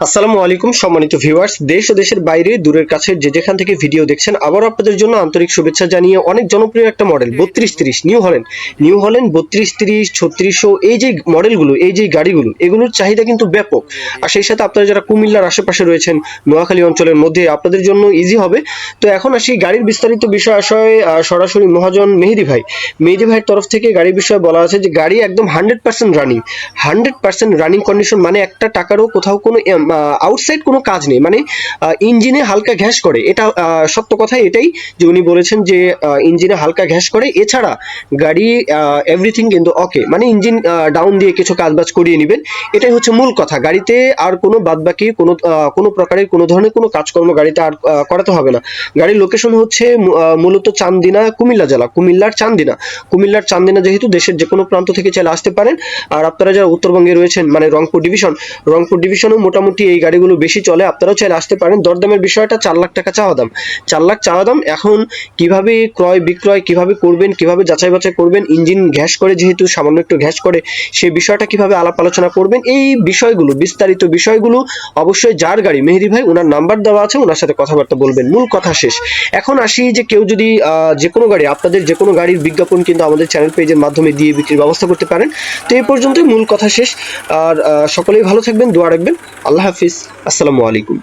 আসসালামু আলাইকুম সম্মানিত ভিউয়ার্স, দেশ ও দেশের বাইরে দূরের কাছে যে যেখান থেকে ভিডিও দেখছেন, আবারও আপনাদের জন্য আন্তরিক শুভেচ্ছা জানিয়ে অনেক জনপ্রিয় একটা মডেল 3230 নিউ হল্যান্ড 3230 3600 এই যে মডেলগুলো, এই যে গাড়িগুলো, এগুলোর চাহিদা কিন্তু ব্যাপক। আর সেই সাথে আপনারা যারা কুমিল্লার আশেপাশে রয়েছেন, নোয়াখালী অঞ্চলের মধ্যে, আপনাদের জন্য ইজি হবে। তো এখন আসি গাড়ির বিস্তারিত বিষয় আশয় সরাসরি মহাজন মেহেদি ভাইয়ের তরফ থেকে গাড়ির বিষয়ে বলা আছে যে গাড়ি একদম 100% রানিং কন্ডিশন, মানে একটা টাকারও কোথাও কোনো আউটসাইড কোনো কাজ নেই, মানে ইঞ্জিনে হালকা ঘ্যাস করে, এটা সত্য কথা এটাই যে উনি বলেছেন যে ইঞ্জিনে হালকা ঘ্যাস করে, এছাড়া গাড়ি এভরিথিং কিন্তু ওকে, মানে ইঞ্জিন ডাউন দিয়ে কিছু কাজবাজ করিয়ে নেবেন, এটাই হচ্ছে মূল কথা। গাড়িতে আর কোনো বাদবাকি কোনো প্রকারের কোনো ধরনের কোনো কাজকর্ম গাড়িতে আর করাতে হবে না। গাড়ির লোকেশন হচ্ছে মূলত চান্দিনা, কুমিল্লা জেলা, কুমিল্লার চান্দিনা, যেহেতু দেশের যে কোনো প্রান্ত থেকে চাইলে আসতে পারেন। আর আপনারা যারা উত্তরবঙ্গে রয়েছেন, মানে রংপুর ডিভিশনও মোটামুটি এই গাড়িগুলো বেশি চলে, আপনারাও চাইলে আসতে পারেন। দরদামের বিষয়টা 4 লাখ টাকা চাওয়া দাম। এখন কিভাবে ক্রয় বিক্রয় কিভাবে করবেন, কিভাবে যাচাই বাছাই করবেন, ইঞ্জিন ঘ্যাস করে, যেহেতু সামান্য একটু ঘ্যাস করে, সেই বিষয়টা কিভাবে আলাপ আলোচনা করবেন, এই বিষয়গুলো, বিস্তারিত বিষয়গুলো অবশ্যই যার গাড়ি মেহেদি ভাই, ওনার নাম্বার দেওয়া আছে, ওনার সাথে কথাবার্তা বলবেন। মূল কথা শেষ। এখন আসি যে কেউ যদি যে কোনো গাড়ি, আপনাদের যে কোনো গাড়ির বিজ্ঞাপন কিন্তু আমাদের চ্যানেল পেজের মাধ্যমে দিয়ে বিক্রির ব্যবস্থা করতে পারেন। তো এই পর্যন্তই, মূল কথা শেষ। আর সকলেই ভালো থাকবেন, দোয়া রাখবেন। আল্লাহ হাফিজ, আসসালামু আলাইকুম।